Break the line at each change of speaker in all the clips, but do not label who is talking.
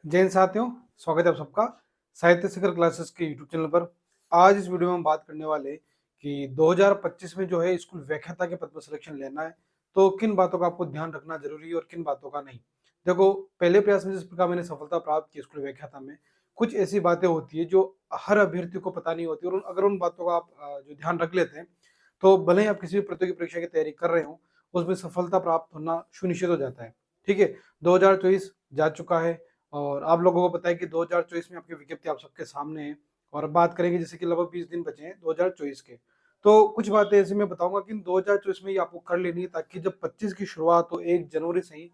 जय हिंद साथियों, स्वागत है आप सबका साहित्य शिखर क्लासेस के यूट्यूब चैनल पर। आज इस वीडियो में हम बात करने वाले कि 2025 में जो है स्कूल व्याख्याता के पद पर सिलेक्शन लेना है तो किन बातों का आपको ध्यान रखना जरूरी है और किन बातों का नहीं। देखो, पहले प्रयास में जिस प्रकार मैंने सफलता प्राप्त की स्कूल व्याख्याता में, कुछ ऐसी बातें होती है जो हर अभ्यर्थी को पता नहीं होती और अगर उन बातों का आप जो ध्यान रख लेते हैं तो भले ही आप किसी भी प्रतियोगी परीक्षा की तैयारी कर रहे हो, उसमें सफलता प्राप्त होना सुनिश्चित हो जाता है। ठीक है, 2024 जा चुका है और आप लोगों को पता है कि 2024 में आपकी विज्ञप्ति आप सबके सामने है और बात करेंगे जैसे कि लगभग 20 दिन बचे हैं 2024 के। तो कुछ बातें ऐसी मैं बताऊंगा कि 2024 में ही आपको कर लेनी है ताकि जब 25 की शुरुआत हो 1 जनवरी से ही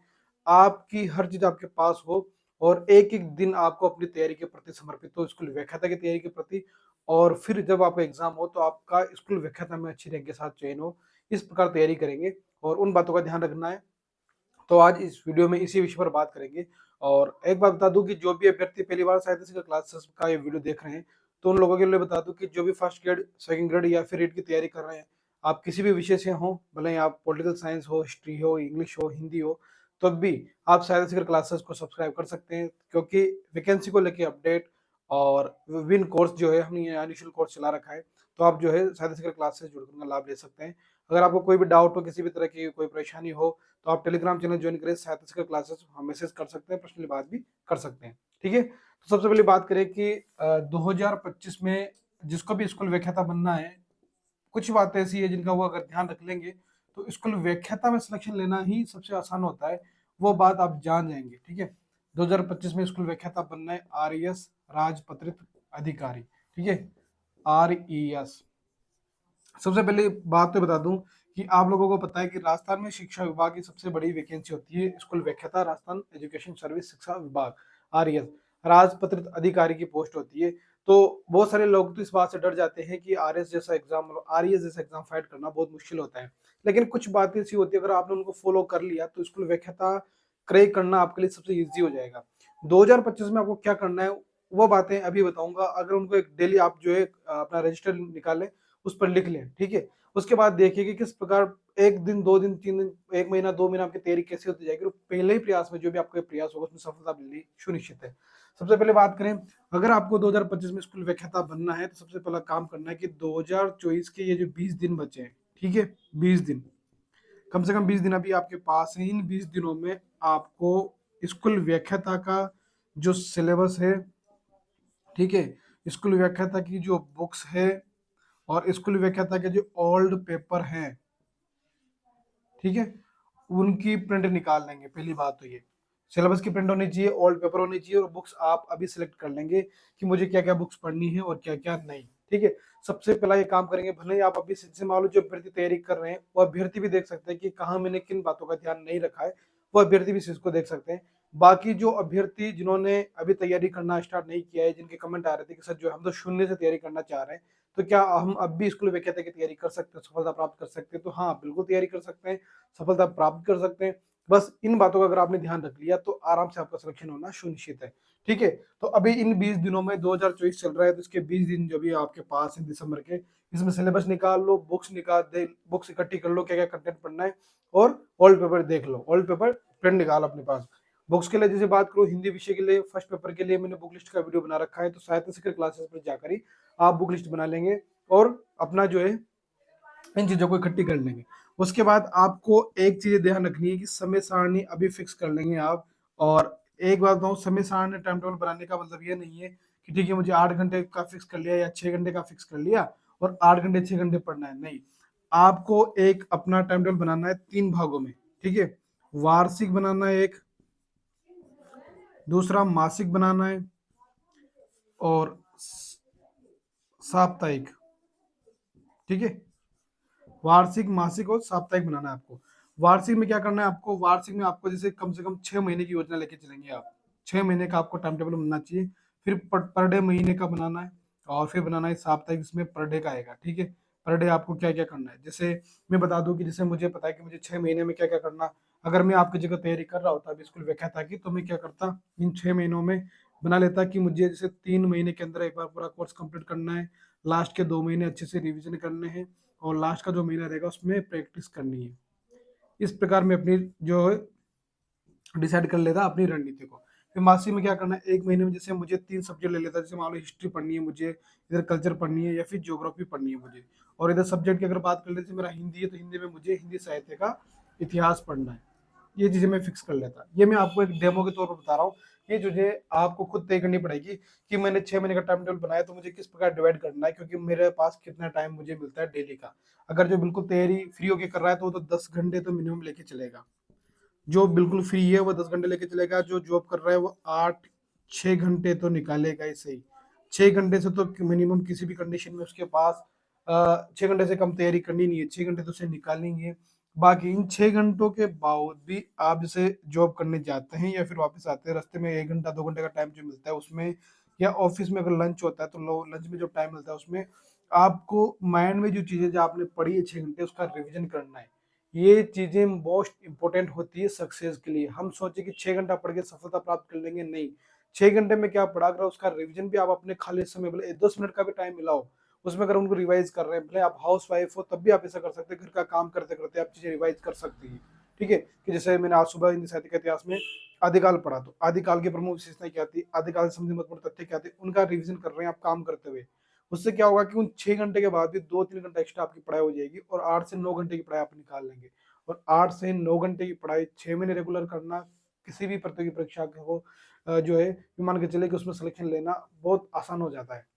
आपकी हर चीज आपके पास हो और एक एक दिन आपको अपनी तैयारी के प्रति समर्पित हो, स्कूल व्याख्याता की तैयारी के प्रति। और फिर जब आपका एग्जाम हो तो आपका स्कूल व्याख्याता में अच्छी रैंक के साथ चयन हो। इस प्रकार तैयारी करेंगे और उन बातों का ध्यान रखना है। तो आज इस वीडियो में इसी विषय पर बात करेंगे। और एक बात बता दूं कि जो भी अभ्यर्थी पहली बार साहित्य शिक्षा क्लासेस का ये वीडियो देख रहे हैं तो उन लोगों के लिए बता दूं कि जो भी फर्स्ट ग्रेड, सेकंड ग्रेड या फिर रीट की तैयारी कर रहे हैं, आप किसी भी विषय से हो, भले ही आप पॉलिटिकल साइंस हो, हिस्ट्री हो, इंग्लिश हो, हिंदी हो, तब भी आप साहित्य शिक्षा क्लासेस को सब्सक्राइब कर सकते हैं क्योंकि वैकेंसी को लेकर अपडेट और विन कोर्स जो है हमने यहाँ निःशुल्क कोर्स चला रखा है। तो आप जो है साहित्य शिक्षा क्लासेस जुड़कर उनका लाभ ले सकते हैं। अगर आपको कोई भी डाउट हो, किसी भी तरह की कोई परेशानी हो, तो आप टेलीग्राम चैनल ज्वाइन करें, साहित्य शिक्षा क्लासेस, हम मैसेज कर सकते हैं, पर्सनली बात भी कर सकते हैं। ठीक है, तो सबसे पहले बात करें कि 2025 में जिसको भी स्कूल व्याख्याता बनना है, कुछ बातें ऐसी है जिनका वो अगर ध्यान रख लेंगे तो स्कूल व्याख्याता में सिलेक्शन लेना ही सबसे आसान होता है। वो बात आप जान जाएंगे। ठीक है, 2025 में स्कूल व्याख्याता बनना है RES, राजपत्रित अधिकारी। ठीक है, RES। सबसे पहले बात तो बता दूं कि आप लोगों को पता है कि राजस्थान में शिक्षा विभाग की सबसे बड़ी वैकेंसी होती है स्कूल व्याख्याता, राजस्थान एजुकेशन सर्विस शिक्षा विभाग, RES, राजपत्रित अधिकारी की पोस्ट होती है। तो बहुत सारे लोग तो इस बात से डर जाते हैं कि RS जैसा एग्जाम, मतलब RES जैसा एग्जाम फाइट करना बहुत मुश्किल होता है। लेकिन कुछ बातें ऐसी होती है, अगर आपने उनको फॉलो कर लिया तो स्कूल व्याख्याता क्रैक करना आपके लिए सबसे ईजी हो जाएगा। 2025 में आपको क्या करना है वो बातें अभी बताऊंगा। अगर उनको एक डेली आप जो है अपना रजिस्टर निकालें, उस पर लिख लें। ठीक है, उसके बाद देखिए कि किस प्रकार एक दिन, 2 दिन, 3 दिन, 1 महीना, 2 महीना आपकी तैयारी कैसे होती जाएगी और पहले ही प्रयास में जो भी आपका प्रयास होगा उसमें सफलता मिलनी सुनिश्चित है। सबसे पहले बात करें, अगर आपको 2025 में स्कूल व्याख्याता बनना है तो सबसे पहला काम करना है कि 2024 के ये जो 20 दिन बचे हैं, ठीक है, 20 दिन, कम से कम 20 दिन अभी आपके पास है। इन 20 दिनों में आपको स्कूल व्याख्याता का जो सिलेबस है, ठीक है, स्कूल व्याख्याता की जो बुक्स है और स्कूल व्याख्याता के जो ओल्ड पेपर हैं, ठीक है, उनकी प्रिंट निकाल लेंगे। पहली बात तो ये सिलेबस की प्रिंट होनी चाहिए, ओल्ड पेपर होनी चाहिए और बुक्स आप अभी सिलेक्ट कर लेंगे कि मुझे क्या क्या बुक्स पढ़नी है और क्या क्या नहीं। ठीक है, सबसे पहला ये काम करेंगे। भले ही आप अभी से मान लो जो अभ्यर्थी तैयारी कर रहे हैं वो अभ्यर्थी भी देख सकते हैं कि कहाँ मैंने किन बातों का ध्यान नहीं रखा है, वो अभ्यर्थी भी इस चीज को देख सकते हैं। बाकी जो अभ्यर्थी जिन्होंने अभी तैयारी करना स्टार्ट नहीं किया है, जिनके कमेंट आ रहे थे कि सर जो हम तो शून्य से तैयारी करना चाह रहे हैं, तो क्या हम अब भी स्कूल व्याख्याता की तैयारी कर सकते हैं, सफलता प्राप्त कर सकते हैं? तो हाँ, बिल्कुल तैयारी कर सकते हैं, सफलता प्राप्त कर सकते हैं। बस इन बातों का अगर आपने ध्यान रख लिया तो आराम से आपका सिलेक्शन होना सुनिश्चित है। ठीक है, तो अभी इन 20 दिनों में 2024 चल रहा है तो इसके 20 दिन जो भी आपके पास है दिसंबर के, इसमें सिलेबस निकाल लो, बुक्स निकाल दे, बुक्स इकट्ठी कर लो क्या क्या कंटेंट पढ़ना है और ओल्ड पेपर देख लो, ओल्ड पेपर प्रिंट निकाल अपने पास। बुक्स के लिए जैसे बात करूँ, हिंदी विषय के लिए फर्स्ट पेपर के लिए मैंने बुक लिस्ट का वीडियो बना रखा है, तो साहित्य शिक्षा क्लासेस पर जाकर ही आप बुक लिस्ट बना लेंगे और अपना जो है इन चीजों को इकट्ठी कर लेंगे। उसके बाद आपको एक चीज ध्यान रखनी है कि समय सारणी अभी फिक्स कर लेंगे आप। और एक बात बताऊं, समय सारणी टाइम टेबल बनाने का मतलब ये नहीं है कि ठीक है मुझे 8 घंटे का फिक्स कर लिया या 6 घंटे का फिक्स कर लिया और 8 घंटे 6 घंटे पढ़ना है, नहीं। आपको एक अपना टाइम टेबल बनाना है 3 भागों में। ठीक है, वार्षिक बनाना है एक, दूसरा मासिक बनाना है और साप्ताहिक। ठीक है, वार्षिक, मासिक और साप्ताहिक बनाना है आपको। वार्षिक में क्या करना है आपको, वार्षिक में आपको जैसे कम से कम 6 महीने की योजना लेके चलेंगे आप। 6 महीने का आपको टाइम टेबल बनना चाहिए। फिर पर डे महीने का बनाना है और फिर बनाना है साप्ताहिक, जिसमें पर डे का आएगा। ठीक है, पर डे आपको क्या क्या करना है, जैसे मैं बता दूं कि जैसे मुझे पता है कि मुझे 6 महीने में क्या क्या करना। अगर मैं आपकी जगह तैयारी कर रहा होता अभी स्कूल व्याख्याता की, तो मैं क्या करता, इन 6 महीनों में बना लेता कि मुझे जैसे 3 महीने के अंदर एक बार पूरा कोर्स कंप्लीट करना है, लास्ट के 2 महीने अच्छे से रिविजन करने हैं और लास्ट का जो महीना रहेगा उसमें प्रैक्टिस करनी है। इस प्रकार मैं अपनी जो डिसाइड कर लेता अपनी रणनीति को। फिर मासिक में क्या करना है, एक महीने में जैसे मुझे 3 सब्जेक्ट ले लेता है, जैसे मान लो हिस्ट्री पढ़नी है मुझे, इधर कल्चर पढ़नी है या फिर ज्योग्राफी पढ़नी है मुझे, और इधर सब्जेक्ट की अगर बात कर लेते मेरा हिंदी है तो हिंदी में मुझे हिंदी साहित्य का इतिहास पढ़ना है। ये चीजें मैं फिक्स कर लेता। ये मैं आपको एक डेमो के तौर पर बता रहा हूँ। ये चीजें आपको खुद तय करनी पड़ेगी कि मैंने 6 महीने का टाइम टेबल बनाया तो मुझे किस प्रकार डिवाइड करना है, क्योंकि मेरे पास कितना टाइम मुझे मिलता है डेली का। अगर जो बिल्कुल तैयारी फ्री होके कर रहा है तो वो तो 10 घंटे तो मिनिमम लेके चलेगा। जो बिल्कुल फ्री है वो 10 घंटे लेके चलेगा, जो जॉब कर रहा है वो 8-6 घंटे तो निकालेगा ही सही। 6 घंटे से तो मिनिमम किसी भी कंडीशन में उसके पास 6 घंटे से कम तैयारी करनी नहीं है, 6 घंटे तो उसे निकालेंगे। बाकी इन 6 घंटों के बावजूद भी आप जैसे जॉब करने जाते हैं या फिर वापस आते हैं, रास्ते में 1 घंटा 2 घंटे का टाइम जो मिलता है उसमें, या ऑफिस में अगर लंच होता है तो लंच में जो टाइम मिलता है उसमें आपको माइंड में जो चीजें जो आपने पढ़ी है 6 घंटे उसका रिविजन करना है। ये चीजें मोस्ट इंपॉर्टेंट होती है सक्सेस के लिए। हम सोचे कि 6 घंटा पढ़ के सफलता प्राप्त कर लेंगे, नहीं। 6 घंटे में क्या पढ़ा कर उसका रिवीजन भी आप अपने खाली समय, भले 10 मिनट का भी टाइम मिलाओ उसमें अगर उनको रिवाइज कर रहे हैं, भले आप हाउस वाइफ हो तब भी आप ऐसा कर सकते हैं, घर का काम करते करते आप चीजें रिवाइज कर सकती है। ठीक है, कि जैसे मैंने आज सुबह हिंदी साहित्य के इतिहास में आदिकाल पढ़ा, तो आदिकाल की प्रमुख विशेषताएं क्या थी, आदिकाल से संबंधित महत्वपूर्ण तथ्य क्या थे, उनका रिवीजन कर रहे हैं आप काम करते हुए। उससे क्या होगा कि उन 6 घंटे के बाद भी 2-3 घंटा एक्स्ट्रा आपकी पढ़ाई हो जाएगी और 8 से 9 घंटे की पढ़ाई आप निकाल लेंगे। और 8 से 9 घंटे की पढ़ाई 6 महीने रेगुलर करना किसी भी प्रतियोगी परीक्षा को जो है मान के चले कि उसमें सिलेक्शन लेना बहुत आसान हो जाता है।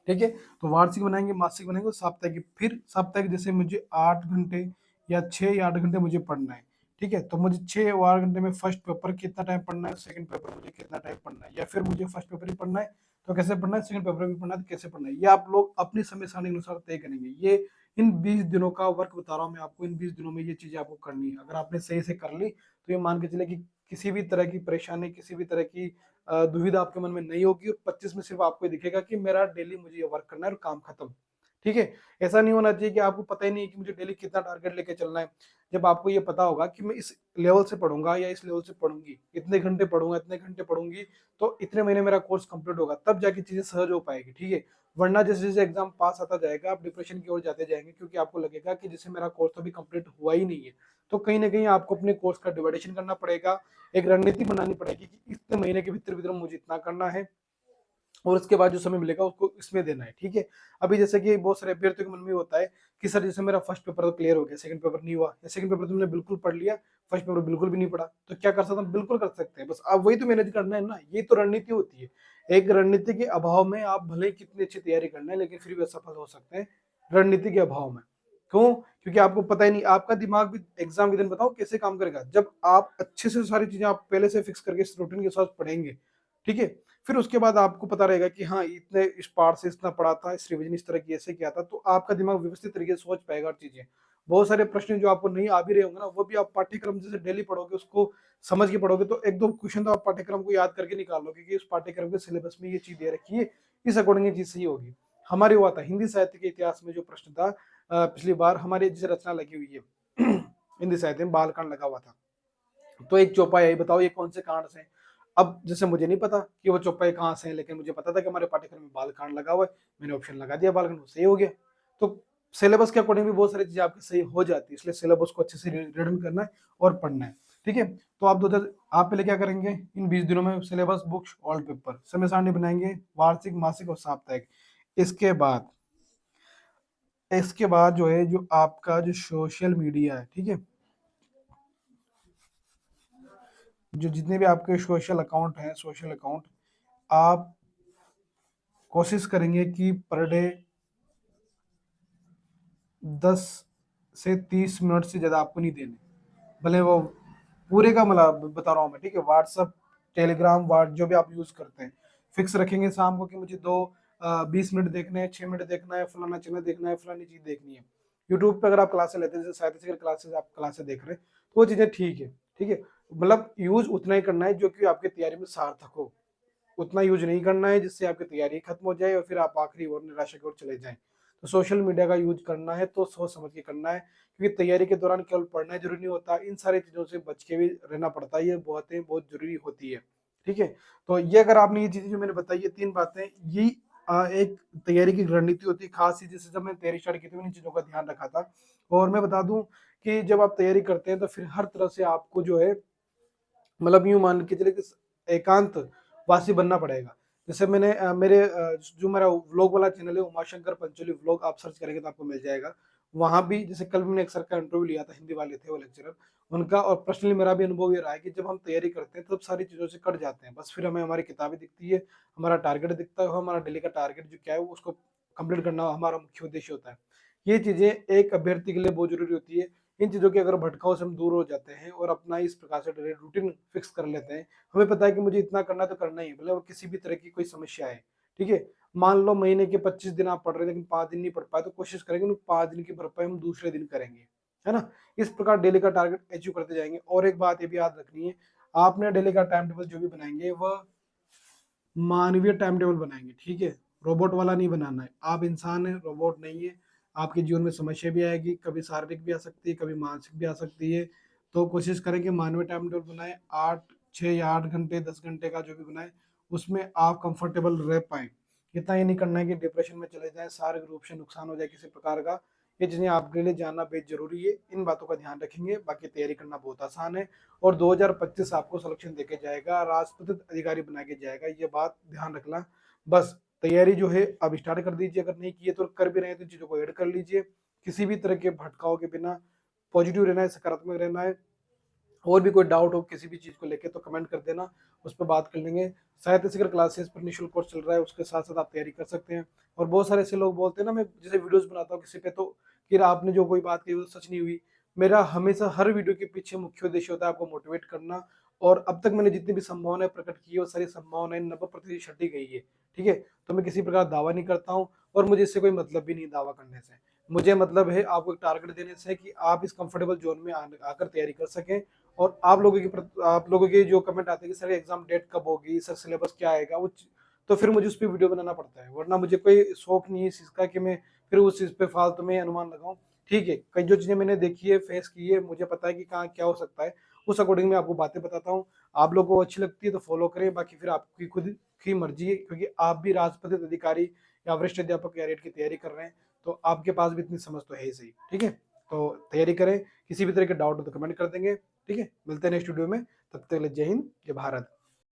ठीक है, तो वार्षिक बनाएंगे, मासिक बनाएंगे और साप्ताहिक। फिर साप्ताहिक जैसे मुझे 8 घंटे या 6 या 8 घंटे मुझे पढ़ना है। ठीक है, तो मुझे 6 या 8 घंटे में फर्स्ट पेपर कितना टाइम पढ़ना है, सेकंड पेपर मुझे कितना टाइम पढ़ना है, या फिर मुझे फर्स्ट पेपर ही पढ़ना है तो कैसे पढ़ना है, सेकंड पेपर भी पढ़ना है तो कैसे पढ़ना है, ये आप लोग अपनी समय सारणी के अनुसार तय करेंगे। ये इन 20 दिनों का वर्क बता रहा हूँ मैं आपको, इन 20 दिनों में ये चीजें आपको करनी है। अगर आपने सही से कर ली तो ये मान के चले कि किसी भी तरह की परेशानी, किसी भी तरह की दुविधा आपके मन में नहीं होगी, और 25 में सिर्फ आपको दिखेगा कि मेरा डेली मुझे ये वर्क करना है और काम खत्म। ठीक है, ऐसा नहीं होना चाहिए कि आपको पता ही नहीं है कि मुझे डेली कितना टारगेट लेके चलना है। जब आपको ये पता होगा कि मैं इस लेवल से पढ़ूंगा या इस लेवल से पढ़ूंगी, इतने घंटे पढ़ूंगा, इतने घंटे पढ़ूंगी, तो इतने महीने मेरा कोर्स कंप्लीट होगा, तब जाके चीजें सहज हो पाएगी। ठीक है, वरना जैसे जैसे एग्जाम पास आता जाएगा आप डिप्रेशन की ओर जाते जाएंगे, क्योंकि आपको लगेगा कि जैसे मेरा कोर्स तो अभी कंप्लीट हुआ ही नहीं है। तो कहीं ना कहीं आपको अपने कोर्स का डिवाइडेशन करना पड़ेगा, एक रणनीति बनानी पड़ेगी कि इतने महीने के भीतर भीतर मुझे इतना करना है और उसके बाद जो समय मिलेगा उसको इसमें देना है। ठीक है, अभी जैसे कि बहुत सारे अभ्यर्थियों के मन में होता है कि सर जैसे मेरा फर्स्ट पेपर तो क्लियर हो गया, सेकंड पेपर नहीं हुआ, या सेकंड पेपर तुमने बिल्कुल पढ़ लिया, फर्स्ट पेपर बिल्कुल भी नहीं पढ़ा, तो क्या कर सकते हैं, बिल्कुल कर सकते हैं, बस अब वही तो मैनेज करना है ना। ये तो रणनीति होती है। एक रणनीति के अभाव में आप भले ही कितनी अच्छी तैयारी करना है लेकिन फिर भी असफल हो सकते हैं रणनीति के अभाव में। क्यों? क्योंकि आपको पता ही नहीं, आपका दिमाग भी एग्जाम के दिन बताओ कैसे काम करेगा, जब आप अच्छे से सारी चीजें आप पहले से फिक्स करके इस रूटीन के साथ पढ़ेंगे। ठीक है, फिर उसके बाद आपको पता रहेगा कि हाँ इतने इस पार्ट से इतना पढ़ा था, इस रिवीजन इस तरह की ऐसे किया था, तो आपका दिमाग व्यवस्थित तरीके से सोच पाएगा और चीजें। बहुत सारे प्रश्न जो आपको नहीं आ भी रहे होंगे ना, वो भी आप पाठ्यक्रम जैसे डेली पढ़ोगे, उसको समझ के पढ़ोगे, तो एक दो क्वेश्चन तो आप पाठ्यक्रम को याद करके निकालोगे कि इस पाठ्यक्रम के सिलेबस में ये चीज दे रखी है, इस अकॉर्डिंग ये चीज सही होगी। हमारे हुआ था हिंदी साहित्य के इतिहास में जो प्रश्न था पिछली बार हमारी जैसे रचना लगी हुई है हिंदी साहित्य में बालकांड लगा हुआ था, तो एक चौपाई आई, बताओ ये कौन से कांड से। अब जैसे मुझे नहीं पता कि वो चौपाई कहाँ से है, लेकिन मुझे पता था कि हमारे पाठ्यक्रम में बालकांड लगा हुआ है, मैंने ऑप्शन लगा दिया बालकांड, सही हो गया। तो सिलेबस के अकॉर्डिंग भी बहुत सारी चीजें आपकी सही हो जाती है, इसलिए सिलेबस को अच्छे से रिटर्न करना है और पढ़ना है। ठीक है, तो आप पहले क्या करेंगे, इन 20 दिनों में सिलेबस, बुक्स, ऑल पेपर, समय सारणी बनाएंगे, वार्षिक, मासिक और साप्ताहिक। इसके बाद इसके बाद जो है, जो आपका जो सोशल मीडिया है, ठीक है, जो जितने भी आपके सोशल अकाउंट हैं, सोशल अकाउंट, आप कोशिश करेंगे कि पर डे 10 से 30 मिनट से ज़्यादा आपको नहीं देने, भले वो पूरे का मतलब बता रहा हूँ मैं। ठीक है, व्हाट्सअप, टेलीग्राम, वाट जो भी आप यूज़ करते हैं, फिक्स रखेंगे शाम को कि मुझे 20 मिनट देखने हैं, 6 मिनट देखना है, फलाना चैनल देखना है, फलानी चीज़ देखनी है। यूट्यूब पे अगर आप क्लासेस लेते हैं, जैसे साहित्य से क्लासेस आप क्लासेस देख रहे हैं, तो वो चीज़ें ठीक है। ठीक है, मतलब यूज उतना ही करना है जो कि आपकी तैयारी में सार्थक हो, उतना यूज नहीं करना है जिससे आपकी तैयारी खत्म हो जाए और फिर आप आखिरी और निराशा की ओर चले जाएं। तो सोशल मीडिया का यूज करना है तो सोच समझ के करना है, क्योंकि तैयारी के दौरान केवल पढ़ना ही जरूरी नहीं होता, इन सारी चीजों से बच के भी रहना पड़ता है, ये बातें बहुत जरूरी होती है। ठीक है, तो ये अगर आपने ये चीजें जो मैंने बताई है 3 बातें, ये एक तैयारी की रणनीति होती है खास चीज। जैसे जब मैंने तैयारी स्टार्ट की थी मैंने इन चीजों का ध्यान रखा था। और मैं बता दूं कि जब आप तैयारी करते हैं तो फिर हर तरह से आपको जो है, मतलब यूं मान के चले कि एकांत वासी बनना पड़ेगा। जैसे मैंने जो मेरा व्लॉग वाला चैनल है उमाशंकर पंचोली व्लॉग, आप सर्च करेंगे तो आपको मिल जाएगा। वहां भी जैसे कल भी मैंने एक सर का इंटरव्यू लिया था, हिंदी वाले थे वो लेक्चरर, उनका, और पर्सनली मेरा भी अनुभव ये रहा है कि जब हम तैयारी करते हैं तब सारी चीजों से कट जाते हैं। बस फिर हमें हमारी किताबें दिखती है, हमारा टारगेट दिखता है, हमारा डेली का टारगेट जो क्या है वो उसको कंप्लीट करना हमारा मुख्य उद्देश्य होता है। ये चीजें एक अभ्यर्थी के लिए बहुत जरूरी होती है। इन चीजों के अगर भटकाव से हम दूर हो जाते हैं और अपना इस प्रकार से रूटीन फिक्स कर लेते हैं, हमें पता है कि मुझे इतना करना तो करना ही है, मतलब किसी भी तरह की कोई समस्या है, ठीक है। मान लो महीने के 25 दिन आप पढ़ रहे हैं लेकिन 5 दिन नहीं पढ़ पाए, तो कोशिश करेंगे उन 5 दिन की भरपाई हम दूसरे दिन करेंगे, है ना। इस प्रकार डेली का टारगेट अचीव करते जाएंगे। और एक बात ये भी याद रखनी है, आपने डेली का टाइम टेबल जो भी बनाएंगे वह मानवीय टाइम टेबल बनाएंगे, ठीक है। रोबोट वाला नहीं बनाना है। आप इंसान है, रोबोट नहीं है। आपके जीवन में समस्या भी आएगी, कभी शारीरिक भी आ सकती है, कभी मानसिक भी आ सकती है। तो कोशिश करें कि मानवीय टाइम टेबल बनाए, 6 या 8 घंटे 10 घंटे का जो भी बनाए, उसमें आप कंफर्टेबल रह पाए। इतना ये नहीं करना है कि डिप्रेशन में चले जाए, शारीरिक रूप से नुकसान हो जाए किसी प्रकार का। ये चीजें आपके लिए जानना बेहद जरूरी है। इन बातों का ध्यान रखेंगे, बाकी तैयारी करना बहुत आसान है। और 2025 आपको सिलेक्शन देके जाएगा, राष्ट्रपति अधिकारी बना के जाएगा, ये बात ध्यान रखना। बस तैयारी जो है अब स्टार्ट कर दीजिए, अगर नहीं की है तो कर भी रहे हैं तो चीजों को ऐड कर लीजिए। किसी भी तरह के भटकाव के बिना पॉजिटिव रहना है, सकारात्मक रहना है। और भी कोई डाउट हो किसी भी चीज को लेके तो कमेंट कर देना, उस पर बात कर लेंगे। साहित्य शिखर क्लासेस पर निःशुल्क कोर्स चल रहा है, उसके साथ साथ आप तैयारी कर सकते हैं। और बहुत सारे ऐसे लोग बोलते हैं ना, मैं जैसे वीडियोस बनाता हूँ किसी पे, तो कि आपने जो कोई बात कही वो सच नहीं हुई। मेरा हमेशा हर वीडियो के पीछे मुख्य उद्देश्य होता है आपको मोटिवेट करना। और अब तक मैंने जितनी भी संभावनाएं प्रकट की है वो सारी संभावनाएं 90% छटी गई है, ठीक है। तो मैं किसी प्रकार दावा नहीं करता हूँ, और मुझे इससे कोई मतलब भी नहीं दावा करने से। मुझे मतलब है आपको एक टारगेट देने से कि आप इस कंफर्टेबल जोन में आकर तैयारी कर सकें। और आप लोगों के जो कमेंट आते हैं कि सर एग्जाम डेट कब होगी, सर सिलेबस क्या आएगा, तो फिर मुझे उस पर वीडियो बनाना पड़ता है, वरना मुझे कोई शौक नहीं है इस चीज का कि मैं फिर उस चीज पे फालतू में अनुमान लगाऊं। ठीक है, कई जो चीजें मैंने देखी है, फेस की है, मुझे पता है कि कहाँ क्या हो सकता है, उस अकॉर्डिंग मैं आपको बातें बताता हूँ। आप लोगों को अच्छी लगती है तो फॉलो करें, बाकी फिर आपकी खुद की मर्जी है, क्योंकि आप भी राजपत्रित अधिकारी या वरिष्ठ अध्यापक या रेट की तैयारी कर रहे हैं, तो आपके पास भी इतनी समझ तो है ही सही, ठीक है। तो तैयारी करें, किसी भी तरह के डाउट हो तो कमेंट कर देंगे, ठीक है। मिलते हैं नेक्स्ट वीडियो में, तब तक के लिए जय हिंद, जय भारत।